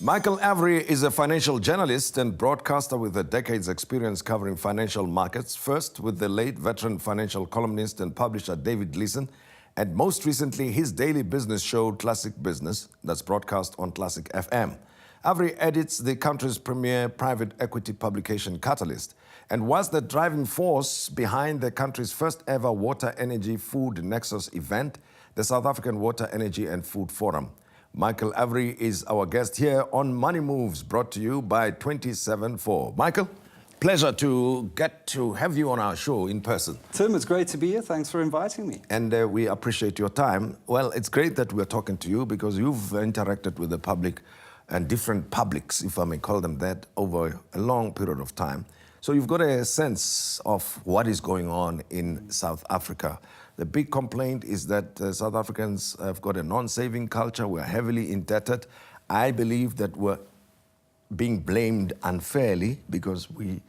Michael Avery is a financial journalist and broadcaster with a decade's experience covering financial markets, first with the late veteran financial columnist and publisher David Leeson, and most recently his daily business show Classic Business, that's broadcast on Classic FM. Avery edits the country's premier private equity publication Catalyst and was the driving force behind the country's first ever water, energy, food nexus event, the South African Water, Energy and Food Forum. Michael Avery is our guest here on Money Moves, brought to you by 274. Michael, pleasure to get to have you on our show in person. Tim, it's great to be here. Thanks for inviting me. And we appreciate your time. Well, it's great that we're talking to you because you've interacted with the public and different publics, if I may call them that, over a long period of time. So you've got a sense of what is going on in South Africa. The big complaint is that South Africans have got a non-saving culture. We're heavily indebted. I believe that we're being blamed unfairly because we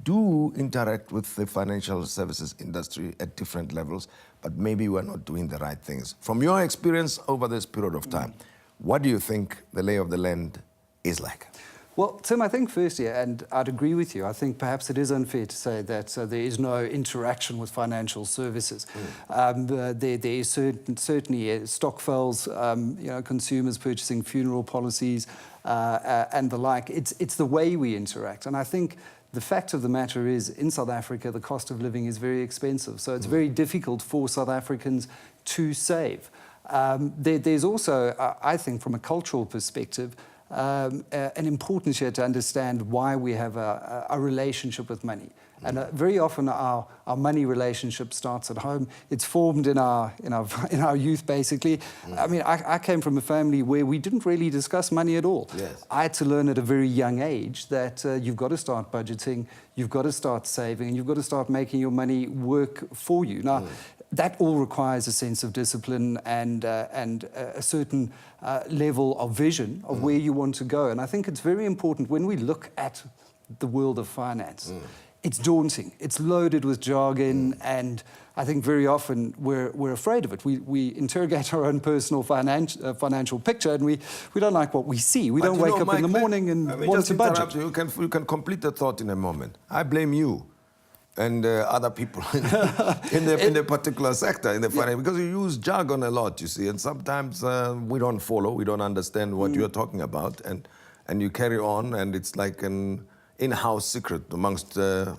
do interact with the financial services industry at different levels, but maybe we're not doing the right things. From your experience over this period of time, what do you think the lay of the land is like? Well, Tim, I think firstly, and I'd agree with you, I think perhaps it is unfair to say that there is no interaction with financial services. There is certainly stokvels, consumers purchasing funeral policies and the like. It's the way we interact. And I think the fact of the matter is, in South Africa, the cost of living is very expensive. So it's very difficult for South Africans to save. There's also, I think, from a cultural perspective, an importance here to understand why we have a relationship with money. And very often our money relationship starts at home. It's formed in our youth, basically. I mean, I came from a family where we didn't really discuss money at all. Yes. I had to learn at a very young age that you've got to start budgeting, you've got to start saving, and you've got to start making your money work for you. Now, that all requires a sense of discipline and a certain level of vision of where you want to go. And I think it's very important when we look at the world of finance. It's daunting. It's loaded with jargon, and I think very often we're afraid of it. We interrogate our own personal financial picture, and we don't like what we see. We don't wake up in the morning and want to budget. You can complete the thought in a moment. I blame you and other people in the particular sector, in the finance, because you use jargon a lot, you see, and sometimes we don't follow, we don't understand what you're talking about, and you carry on, and it's like an in-house secret amongst the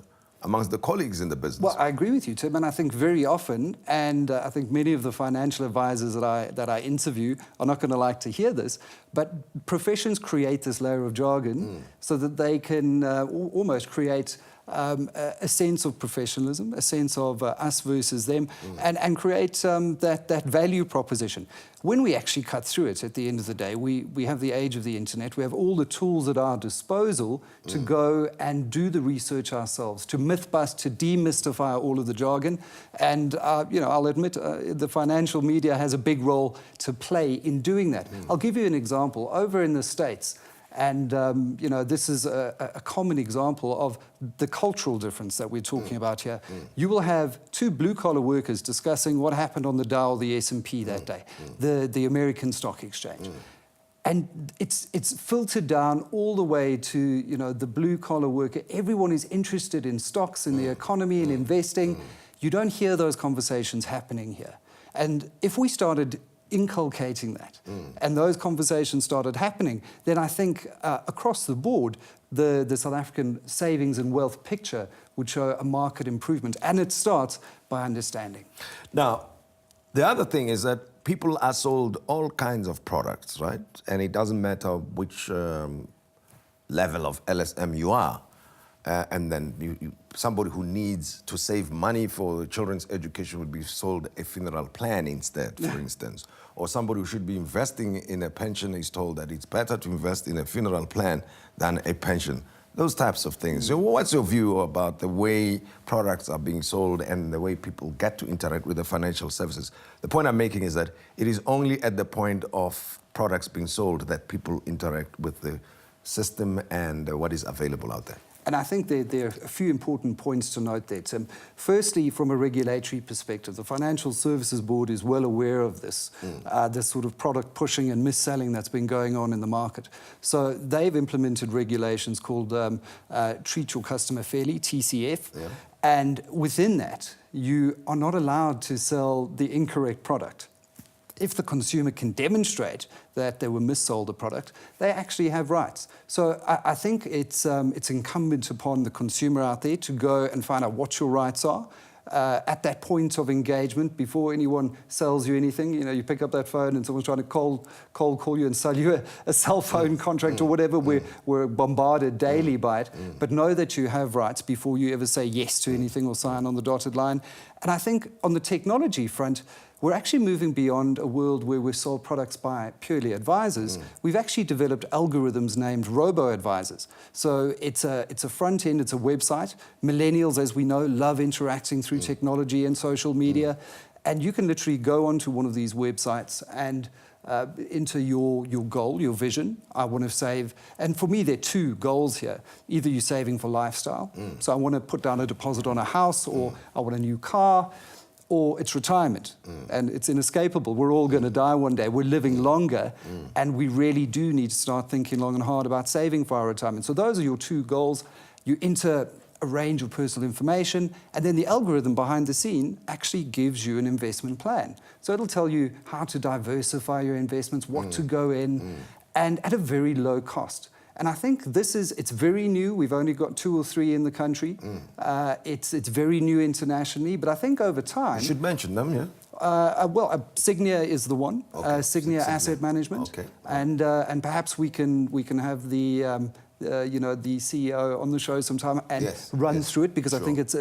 colleagues in the business. Well, I agree with you, Tim, and I think very often, and I think many of the financial advisors that I interview are not going to like to hear this, but professions create this layer of jargon so that they can almost create a sense of professionalism, a sense of us versus them, and create that value proposition. When we actually cut through it at the end of the day, we have the age of the internet, we have all the tools at our disposal to go and do the research ourselves, to myth bust, to demystify all of the jargon. And, I'll admit the financial media has a big role to play in doing that. I'll give you an example. Over in the States, and, this is a common example of the cultural difference that we're talking about here. You will have two blue-collar workers discussing what happened on the Dow or the S&P that day, the American Stock Exchange. And it's filtered down all the way to, the blue-collar worker. Everyone is interested in stocks, in the economy, in investing. You don't hear those conversations happening here. And if we started inculcating that, and those conversations started happening, then I think across the board, the South African savings and wealth picture would show a market improvement, and it starts by understanding. Now, the other thing is that people are sold all kinds of products, right? And it doesn't matter which level of LSM you are. And then somebody who needs to save money for children's education would be sold a funeral plan instead, for instance. Or somebody who should be investing in a pension is told that it's better to invest in a funeral plan than a pension. Those types of things. So what's your view about the way products are being sold and the way people get to interact with the financial services? The point I'm making is that it is only at the point of products being sold that people interact with the system and what is available out there. And I think there are a few important points to note there, Tim. Firstly, from a regulatory perspective, the Financial Services Board is well aware of this, this sort of product pushing and mis-selling that's been going on in the market. So they've implemented regulations called Treat Your Customer Fairly, TCF. Yeah. And within that, you are not allowed to sell the incorrect product. If the consumer can demonstrate that they were missold a product, they actually have rights. So I think it's incumbent upon the consumer out there to go and find out what your rights are. At that point of engagement, before anyone sells you anything, you pick up that phone and someone's trying to cold call you and sell you a cell phone contract or whatever. We're bombarded daily by it. But know that you have rights before you ever say yes to anything or sign on the dotted line. And I think on the technology front, we're actually moving beyond a world where we sold products by purely advisors. We've actually developed algorithms named robo-advisors. So it's a front end, it's a website. Millennials, as we know, love interacting through technology and social media. And you can literally go onto one of these websites and enter your goal, your vision. I want to save, and for me there are two goals here. Either you're saving for lifestyle, so I want to put down a deposit on a house, or I want a new car, or it's retirement, and it's inescapable. We're all going to die one day. We're living longer, and we really do need to start thinking long and hard about saving for our retirement. So those are your two goals. You enter a range of personal information, and then the algorithm behind the scene actually gives you an investment plan. So it'll tell you how to diversify your investments, what to go in, and at a very low cost. And I think it's very new. We've only got 2 or 3 in the country. It's very new internationally, but I think over time... You should mention them, yeah? Signia is the one, okay. Signia Asset Management. Okay. And perhaps we can have the CEO on the show sometime and run through it, because I think it's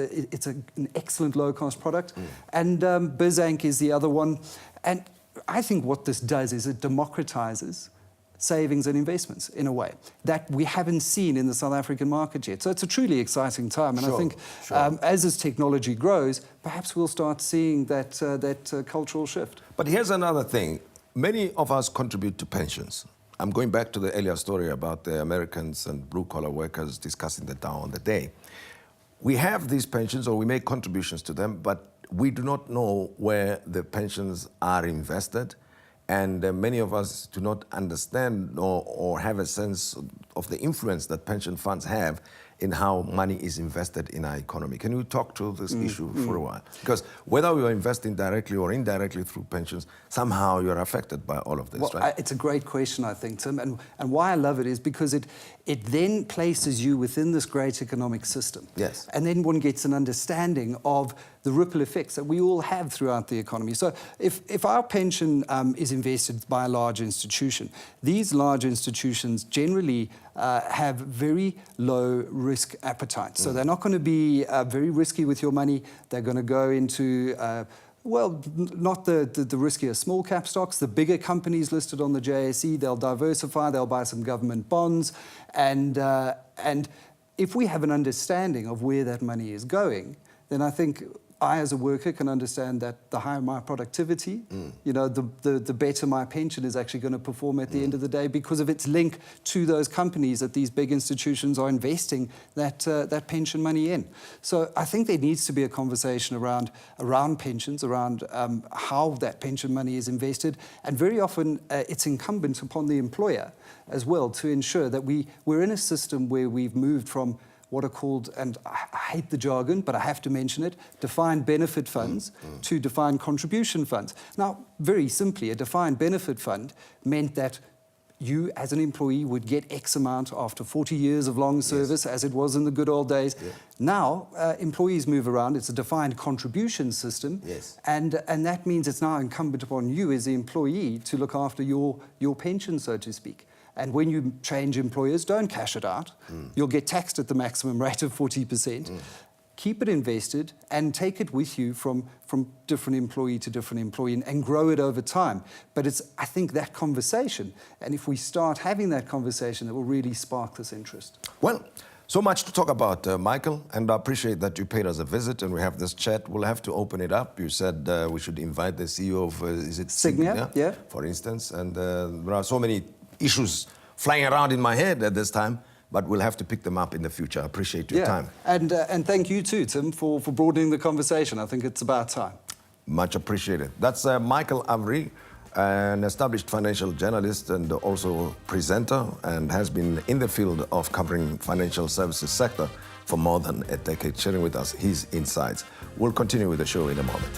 an excellent low-cost product. And Bizank is the other one. And I think what this does is it democratizes savings and investments in a way that we haven't seen in the South African market yet. So it's a truly exciting time. And I think as this technology grows, perhaps we'll start seeing that cultural shift. But here's another thing. Many of us contribute to pensions. I'm going back to the earlier story about the Americans and blue-collar workers discussing the Dow on the day. We have these pensions, or we make contributions to them, but we do not know where the pensions are invested. And many of us do not understand or have a sense of the influence that pension funds have in how money is invested in our economy. Can you talk to this issue for a while? Because whether we are investing directly or indirectly through pensions, somehow you're affected by all of this, right? It's a great question, I think, Tim. And why I love it is because it then places you within this great economic system. Yes. And then one gets an understanding of the ripple effects that we all have throughout the economy. So if our pension is invested by a large institution, these large institutions generally have very low risk appetite. So they're not going to be very risky with your money. They're going to go into not the riskier small cap stocks, the bigger companies listed on the JSE. They'll diversify, they'll buy some government bonds. And if we have an understanding of where that money is going, then I think I, as a worker, can understand that the higher my productivity, the better my pension is actually going to perform at the end of the day, because of its link to those companies that these big institutions are investing that pension money in. So I think there needs to be a conversation around pensions, around how that pension money is invested. And very often it's incumbent upon the employer as well to ensure that we're in a system where we've moved from what are called, and I hate the jargon, but I have to mention it, defined benefit funds to defined contribution funds. Now, very simply, a defined benefit fund meant that you, as an employee, would get X amount after 40 years of long service, as it was in the good old days. Yeah. Now, employees move around. It's a defined contribution system. Yes. And that means it's now incumbent upon you as the employee to look after your pension, so to speak. And when you change employers, don't cash it out. You'll get taxed at the maximum rate of 40%. Keep it invested and take it with you from different employee to different employee and grow it over time. But it's, I think, that conversation. And if we start having that conversation, it will really spark this interest. Well, so much to talk about, Michael, and I appreciate that you paid us a visit and we have this chat. We'll have to open it up. You said we should invite the CEO of, is it Signia? Yeah. For instance, and there are so many issues flying around in my head at this time, but we'll have to pick them up in the future. I appreciate your time. And thank you too, Tim, for broadening the conversation. I think it's about time. Much appreciated. That's Michael Avery, an established financial journalist and also presenter, and has been in the field of covering financial services sector for more than a decade, sharing with us his insights. We'll continue with the show in a moment.